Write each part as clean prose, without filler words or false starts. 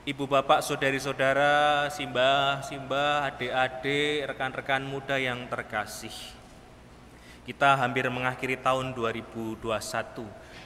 Ibu bapak, saudari-saudara, simbah, adik-adik, rekan-rekan muda yang terkasih. Kita hampir mengakhiri tahun 2021.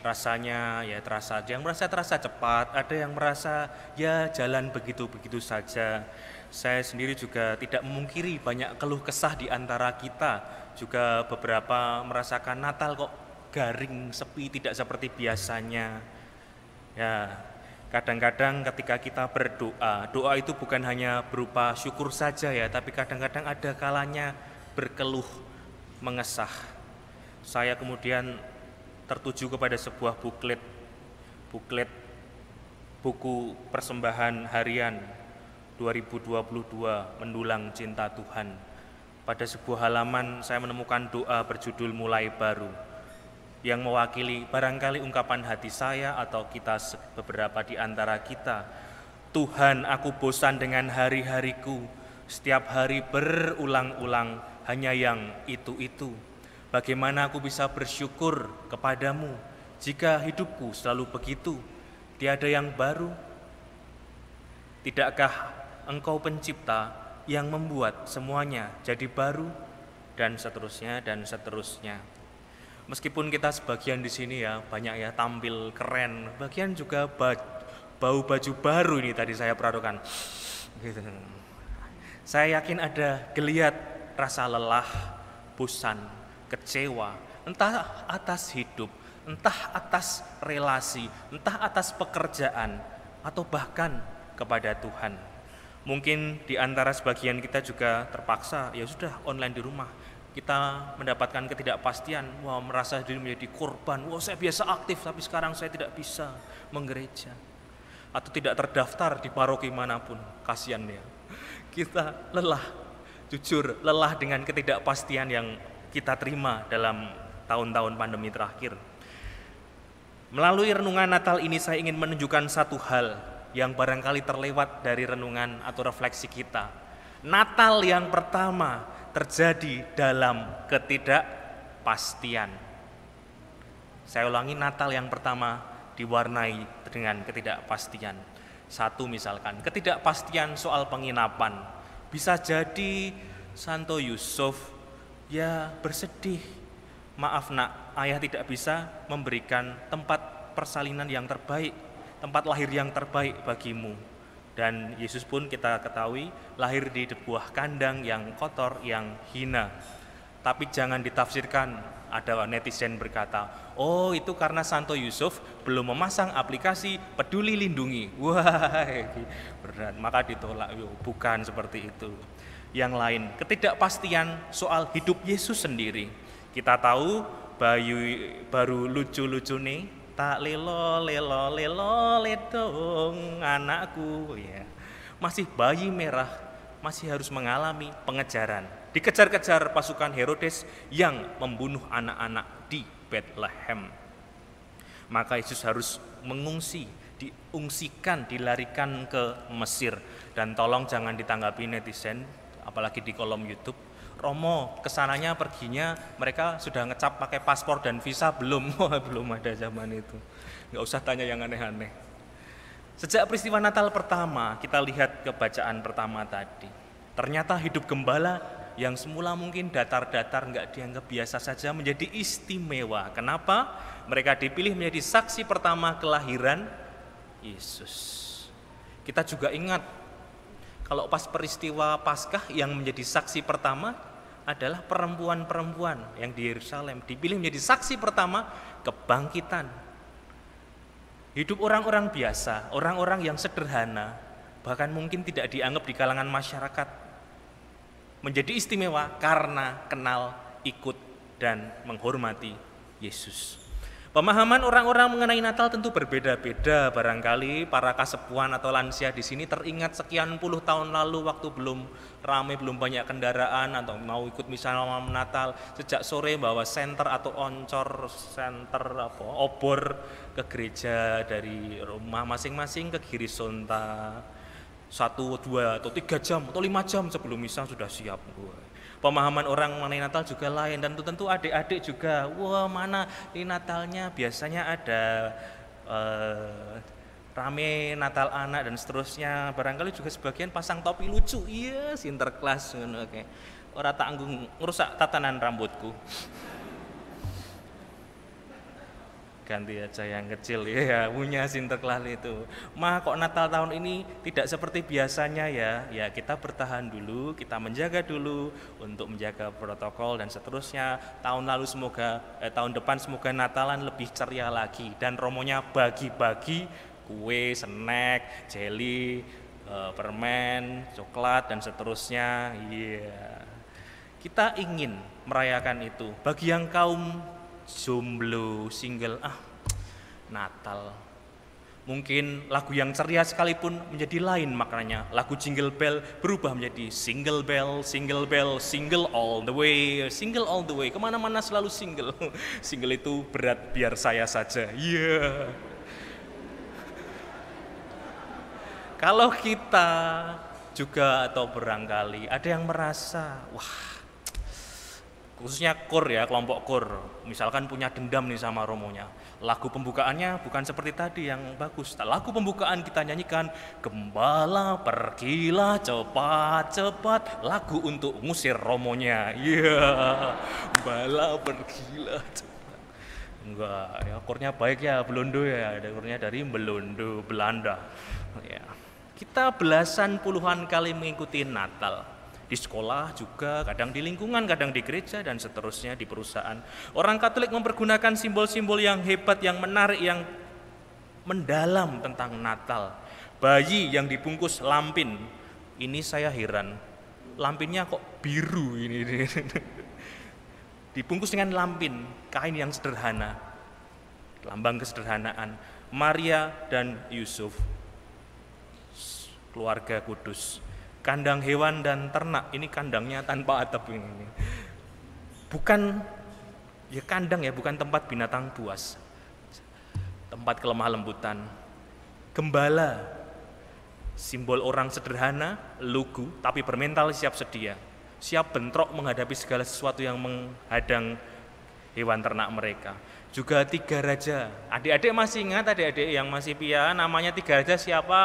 Rasanya ya terasa, ada yang merasa terasa cepat, ada yang merasa ya jalan begitu-begitu saja. Saya sendiri juga tidak memungkiri banyak keluh kesah di antara kita. Juga beberapa merasakan Natal kok garing, sepi, tidak seperti biasanya. Ya, kadang-kadang ketika kita berdoa, doa itu bukan hanya berupa syukur saja ya, tapi kadang-kadang ada kalanya berkeluh, mengesah. Saya kemudian tertuju kepada sebuah buklet buku persembahan harian 2022 Mendulang Cinta Tuhan. Pada sebuah halaman saya menemukan doa berjudul Mulai Baru, yang mewakili barangkali ungkapan hati saya atau kita beberapa di antara kita. Tuhan, aku bosan dengan hari-hariku, setiap hari berulang-ulang hanya yang itu-itu. Bagaimana aku bisa bersyukur kepadamu jika hidupku selalu begitu, tiada yang baru? Tidakkah Engkau pencipta yang membuat semuanya jadi baru? Dan seterusnya dan seterusnya. Meskipun kita sebagian di sini ya banyak ya tampil keren, bagian juga bau baju baru ini tadi saya perhatikan. Gitu. Saya yakin ada geliat rasa lelah, bosan, kecewa, entah atas hidup, entah atas relasi, entah atas pekerjaan, atau bahkan kepada Tuhan. Mungkin di antara sebagian kita juga terpaksa ya sudah online di rumah. Kita mendapatkan ketidakpastian, wah merasa diri menjadi korban, wah saya biasa aktif tapi sekarang saya tidak bisa menggereja. Atau tidak terdaftar di paroki manapun, kasihan ya. Kita lelah, jujur lelah dengan ketidakpastian yang kita terima dalam tahun-tahun pandemi terakhir. Melalui renungan Natal ini saya ingin menunjukkan satu hal yang barangkali terlewat dari renungan atau refleksi kita. Natal yang pertama terjadi dalam ketidakpastian. Saya ulangi, Natal yang pertama diwarnai dengan ketidakpastian. Satu misalkan, ketidakpastian soal penginapan. Bisa jadi Santo Yusuf ya bersedih. Maaf nak, ayah tidak bisa memberikan tempat persalinan yang terbaik, tempat lahir yang terbaik bagimu. Dan Yesus pun kita ketahui lahir di sebuah kandang yang kotor, yang hina. Tapi jangan ditafsirkan, ada netizen berkata, oh itu karena Santo Yusuf belum memasang aplikasi Peduli Lindungi. Wah, berat, maka ditolak. Bukan seperti itu. Yang lain, ketidakpastian soal hidup Yesus sendiri. Kita tahu baru lucu-lucu nih, tak lelo ledong anakku ya. Masih bayi merah, masih harus mengalami pengejaran. Dikejar-kejar pasukan Herodes yang membunuh anak-anak di Bethlehem. Maka Yesus harus mengungsi, diungsikan, dilarikan ke Mesir. Dan tolong jangan ditanggapi netizen, apalagi di kolom YouTube. Romo kesananya perginya mereka sudah ngecap pakai paspor dan visa belum? Belum ada zaman itu. Nggak usah tanya yang aneh-aneh. Sejak peristiwa Natal pertama kita lihat kebacaan pertama tadi. Ternyata hidup gembala yang semula mungkin datar-datar nggak dianggap biasa saja menjadi istimewa. Kenapa? Mereka dipilih menjadi saksi pertama kelahiran Yesus. Kita juga ingat kalau pas peristiwa Paskah yang menjadi saksi pertama adalah perempuan-perempuan yang di Yerusalem dipilih menjadi saksi pertama kebangkitan. Hidup orang-orang biasa, orang-orang yang sederhana, bahkan mungkin tidak dianggap di kalangan masyarakat, menjadi istimewa karena kenal, ikut, dan menghormati Yesus. Pemahaman orang-orang mengenai Natal tentu berbeda-beda. Barangkali para kasepuan atau lansia di sini teringat sekian puluh tahun lalu waktu belum ramai, belum banyak kendaraan atau mau ikut misalnya malam Natal, sejak sore bawa senter atau oncor obor ke gereja dari rumah masing-masing ke Girisonta. 1, 2, atau 3 jam atau 5 jam sebelum misa sudah siap. Pemahaman orang mengenai Natal juga lain, dan tentu adik-adik juga, wah mana di Natalnya biasanya ada rame Natal anak dan seterusnya. Barangkali juga sebagian pasang topi lucu. Iya, Sinterklas ngono oke. Ora tanggung ngerusak tatanan rambutku. Ganti aja yang kecil ya, punya Sinterklas itu. Mah kok Natal tahun ini tidak seperti biasanya ya? Ya kita bertahan dulu, kita menjaga dulu untuk menjaga protokol dan seterusnya. Tahun depan semoga Natalan lebih ceria lagi dan romonya bagi-bagi kue, snack, jelly, permen, coklat dan seterusnya. Iya. Kita ingin merayakan itu. Bagi yang kaum jomblo, single, Natal. Mungkin lagu yang ceria sekalipun menjadi lain maknanya. Lagu Jingle Bell berubah menjadi Single Bell, Single Bell, Single all the way, Single all the way. Kemana-mana selalu single. Single itu berat, biar saya saja. Iya. Kalau kita juga atau barangkali ada yang merasa, wah, khususnya kur ya, kelompok kur, misalkan punya dendam nih sama romonya, lagu pembukaannya bukan seperti tadi yang bagus. Lagu pembukaan kita nyanyikan Gembala pergilah cepat-cepat, lagu untuk ngusir romonya. Iya, Gembala pergilah cepat. Enggak, ya kurnya baik ya, Belondo ya, ada kurnya dari Belondo, Belanda. Ya. Kita belasan puluhan kali mengikuti Natal. Di sekolah juga, kadang di lingkungan, kadang di gereja, dan seterusnya di perusahaan. Orang Katolik mempergunakan simbol-simbol yang hebat, yang menarik, yang mendalam tentang Natal. Bayi yang dibungkus lampin, ini saya heran. Lampinnya kok biru ini. Dibungkus dengan lampin, kain yang sederhana. Lambang kesederhanaan. Maria dan Yusuf, keluarga kudus. Kandang hewan dan ternak, ini kandangnya tanpa atap ini. Bukan ya kandang ya, bukan tempat binatang buas. Tempat kelemah lembutan. Gembala, simbol orang sederhana, lugu, tapi bermental siap sedia. Siap bentrok menghadapi segala sesuatu yang menghadang hewan ternak mereka. Juga 3 raja. Adik-adik masih ingat, adik-adik yang masih pia, namanya 3 raja siapa?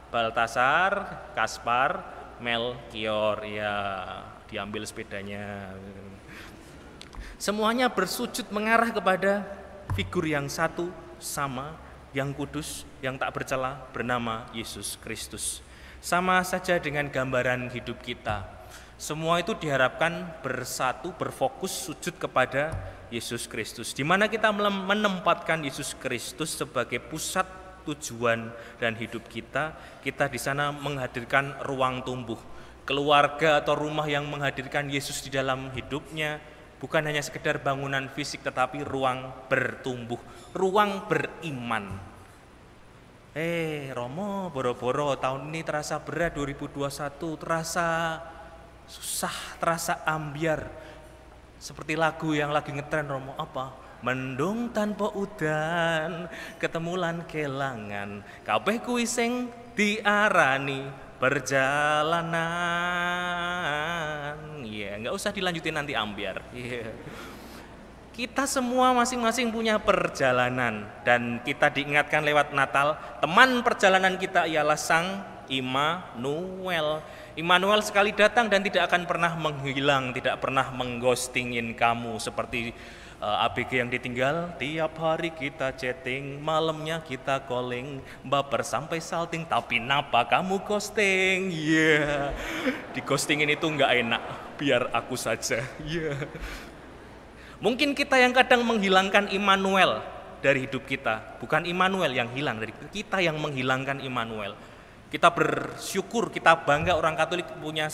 Baltasar, Kaspar, Melkior, ya diambil sepedanya. Semuanya bersujud mengarah kepada figur yang satu, sama, yang kudus, yang tak bercela, bernama Yesus Kristus. Sama saja dengan gambaran hidup kita. Semua itu diharapkan bersatu, berfokus, sujud kepada Yesus Kristus. Di mana kita menempatkan Yesus Kristus sebagai pusat tujuan dan hidup kita di sana menghadirkan ruang tumbuh. Keluarga atau rumah yang menghadirkan Yesus di dalam hidupnya bukan hanya sekedar bangunan fisik, tetapi ruang bertumbuh, ruang beriman. Romo, boro-boro tahun ini terasa berat, 2021 terasa susah, terasa ambiar. Seperti lagu yang lagi ngetren Romo, apa? Mendung tanpa udan, ketemulan kelangan, kabeh kuwi sing diarani perjalanan. Nggak usah dilanjutin nanti ambiar. Kita semua masing-masing punya perjalanan, dan kita diingatkan lewat Natal, teman perjalanan kita ialah Sang Immanuel. Immanuel sekali datang dan tidak akan pernah menghilang, tidak pernah mengghostingin kamu seperti ABG yang ditinggal. Tiap hari kita chatting, malamnya kita calling, baper sampai salting, tapi napa kamu ghosting? Di ghostingin itu nggak enak, biar aku saja. Mungkin kita yang kadang menghilangkan Immanuel dari hidup kita, bukan Immanuel yang hilang dari kita, yang menghilangkan Immanuel. Kita bersyukur, kita bangga orang Katolik punya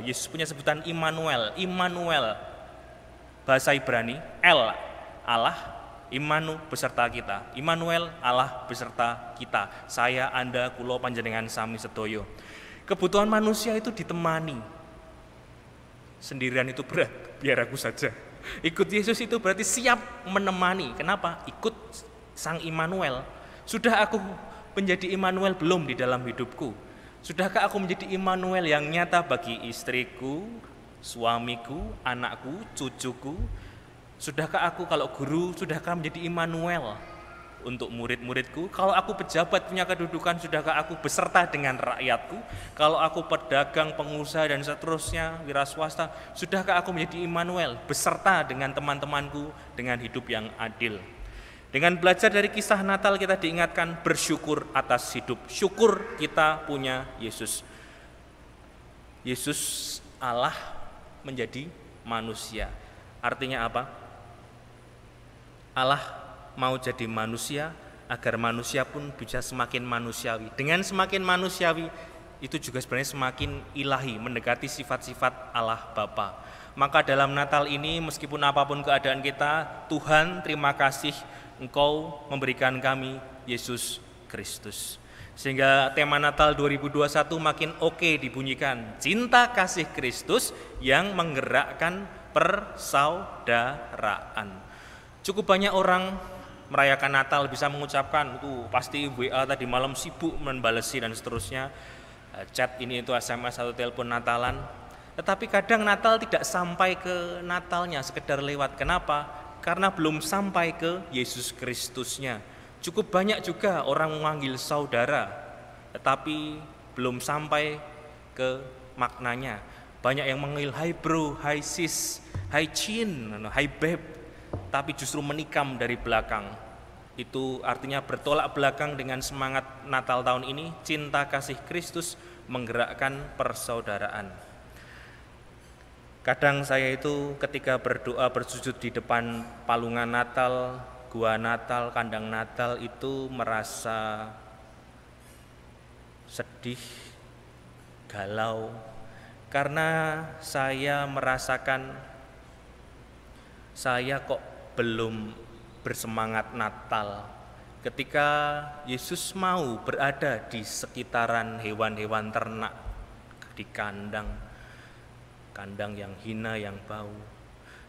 Yesus punya sebutan Immanuel. Immanuel bahasa Ibrani, El Allah, Immanu beserta kita. Immanuel Allah beserta kita. Saya, Anda, kulo, panjenengan, sami sedoyo. Kebutuhan manusia itu ditemani. Sendirian itu berat, biar aku saja. Ikut Yesus itu berarti siap menemani. Kenapa? Ikut Sang Immanuel. Sudah aku menjadi Immanuel belum di dalam hidupku? Sudahkah aku menjadi Immanuel yang nyata bagi istriku, suamiku, anakku, cucuku? Sudahkah aku kalau guru, sudahkah menjadi Immanuel? untuk murid-muridku? Kalau aku pejabat punya kedudukan, sudahkah aku beserta dengan rakyatku? Kalau aku pedagang, pengusaha dan seterusnya, wira swasta, sudahkah aku menjadi Immanuel beserta dengan teman-temanku dengan hidup yang adil? Dengan belajar dari kisah Natal kita diingatkan bersyukur atas hidup. Syukur kita punya Yesus. Yesus Allah menjadi manusia. Artinya apa? Allah mau jadi manusia agar manusia pun bisa semakin manusiawi. Dengan semakin manusiawi itu juga sebenarnya semakin ilahi, mendekati sifat-sifat Allah Bapa. Maka dalam Natal ini meskipun apapun keadaan kita, Tuhan terima kasih Engkau memberikan kami Yesus Kristus. Sehingga tema Natal 2021 makin oke dibunyikan. Cinta kasih Kristus yang menggerakkan persaudaraan. Cukup banyak orang merayakan Natal bisa mengucapkan, pasti WA tadi malam sibuk membalesi dan seterusnya, chat ini itu SMS atau telepon Natalan. Tetapi kadang Natal tidak sampai ke Natalnya, sekedar lewat. Kenapa? Karena belum sampai ke Yesus Kristusnya. Cukup banyak juga orang memanggil saudara, tetapi belum sampai ke maknanya. Banyak yang manggil hi bro, hi sis, hi chin, hi babe, tapi justru menikam dari belakang. Itu artinya bertolak belakang dengan semangat Natal tahun ini. Cinta kasih Kristus menggerakkan persaudaraan. Kadang saya itu ketika berdoa bersujud di depan palungan Natal, gua Natal, kandang Natal itu merasa sedih, galau, karena saya merasakan saya kok belum bersemangat Natal ketika Yesus mau berada di sekitaran hewan-hewan ternak di kandang yang hina, yang bau.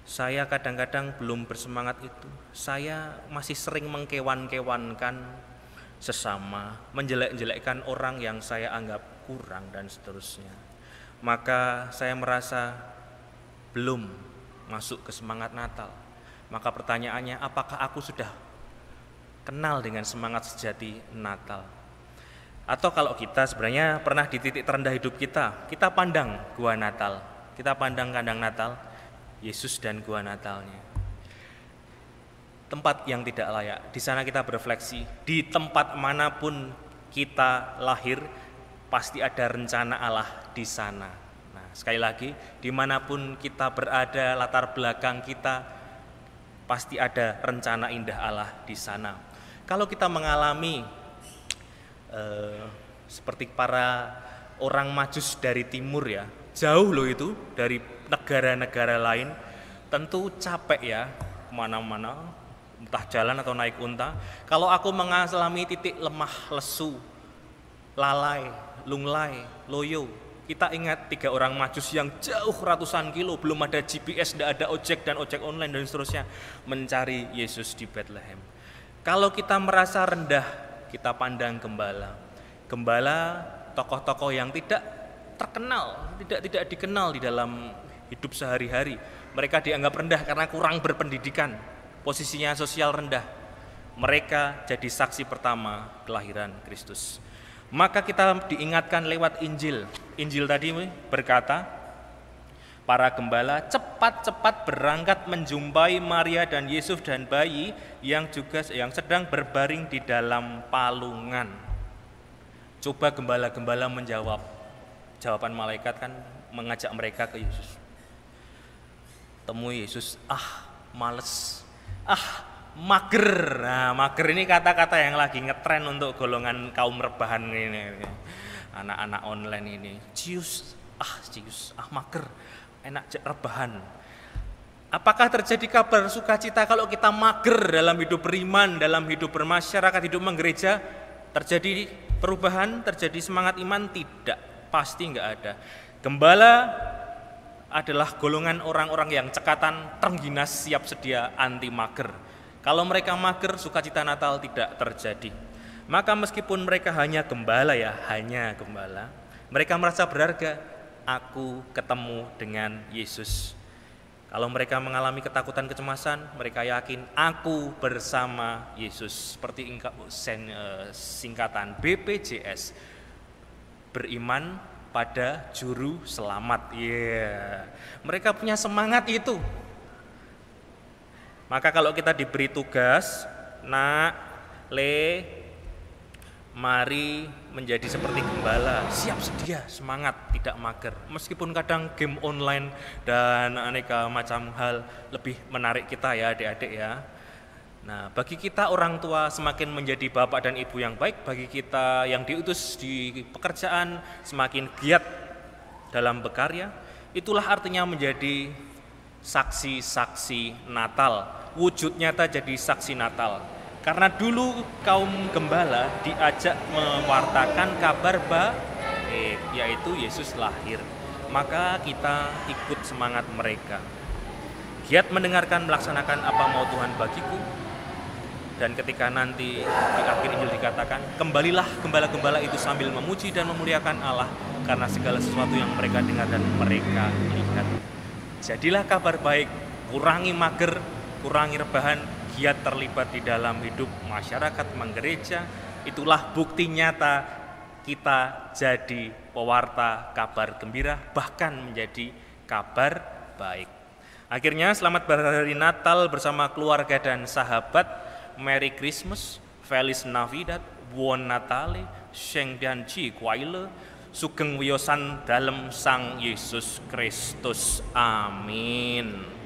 Saya kadang-kadang belum bersemangat itu. Saya masih sering mengkewan-kewankan sesama, menjelek-jelekkan orang yang saya anggap kurang dan seterusnya. Maka saya merasa belum masuk ke semangat Natal. Maka pertanyaannya, apakah aku sudah kenal dengan semangat sejati Natal? Atau kalau kita sebenarnya pernah di titik terendah hidup kita pandang gua Natal, kita pandang kandang Natal, Yesus dan gua Natalnya. Tempat yang tidak layak, di sana kita berefleksi, di tempat manapun kita lahir, pasti ada rencana Allah di sana. Nah, sekali lagi, dimanapun kita berada, latar belakang kita, pasti ada rencana indah Allah di sana. Kalau kita mengalami seperti para orang Majus dari timur ya, jauh loh itu dari negara-negara lain, tentu capek ya kemana-mana, entah jalan atau naik unta. Kalau aku mengalami titik lemah, lesu, lalai, lunglai, loyo, kita ingat 3 orang Majus yang jauh ratusan kilo, belum ada GPS, tidak ada ojek dan ojek online dan seterusnya, mencari Yesus di Bethlehem. Kalau kita merasa rendah, kita pandang gembala, tokoh-tokoh yang tidak terkenal, tidak dikenal di dalam hidup sehari-hari. Mereka dianggap rendah karena kurang berpendidikan, posisinya sosial rendah. Mereka jadi saksi pertama kelahiran Kristus. Maka kita diingatkan lewat Injil. Injil tadi berkata, para gembala cepat-cepat berangkat menjumpai Maria dan Yesus dan bayi yang sedang berbaring di dalam palungan. Coba gembala-gembala menjawab. Jawaban malaikat kan mengajak mereka ke Yesus. Temui Yesus, males, mager. Nah, mager ini kata-kata yang lagi ngetren untuk golongan kaum rebahan ini, anak-anak online ini. Cius, mager, enak rebahan. Apakah terjadi kabar sukacita kalau kita mager dalam hidup beriman, dalam hidup bermasyarakat, hidup menggereja? Terjadi perubahan, terjadi semangat iman? Tidak, pasti enggak ada. Gembala adalah golongan orang-orang yang cekatan, terengginas, siap sedia, anti mager. Kalau mereka mager, sukacita Natal tidak terjadi. Maka meskipun mereka hanya gembala, mereka merasa berharga. Aku ketemu dengan Yesus. Kalau mereka mengalami ketakutan kecemasan, mereka yakin aku bersama Yesus. Seperti singkatan BPJS, beriman pada juru selamat. Mereka punya semangat itu. Maka kalau kita diberi tugas, nak, mari menjadi seperti gembala, siap sedia, semangat, tidak mager. Meskipun kadang game online dan aneka macam hal lebih menarik kita ya adik-adik ya. Nah, bagi kita orang tua semakin menjadi bapak dan ibu yang baik, bagi kita yang diutus di pekerjaan semakin giat dalam berkarya, itulah artinya menjadi saksi-saksi Natal. Wujud nyata jadi saksi Natal. Karena dulu kaum gembala diajak mewartakan kabar baik, yaitu Yesus lahir. Maka kita ikut semangat mereka. Giat mendengarkan, melaksanakan apa mau Tuhan bagiku. Dan ketika nanti di akhir Injil dikatakan, kembalilah gembala-gembala itu sambil memuji dan memuliakan Allah karena segala sesuatu yang mereka dengar dan mereka lihat. Jadilah kabar baik, kurangi mager, kurangi rebahan, giat terlibat di dalam hidup masyarakat, menggereja. Itulah bukti nyata kita jadi pewarta kabar gembira, bahkan menjadi kabar baik. Akhirnya selamat berhari Natal bersama keluarga dan sahabat. Merry Christmas, Feliz Navidad, Buon Natale, Sheng Dian Ji Kuaile, Sugeng Wiyosan dalam Sang Yesus Kristus. Amin.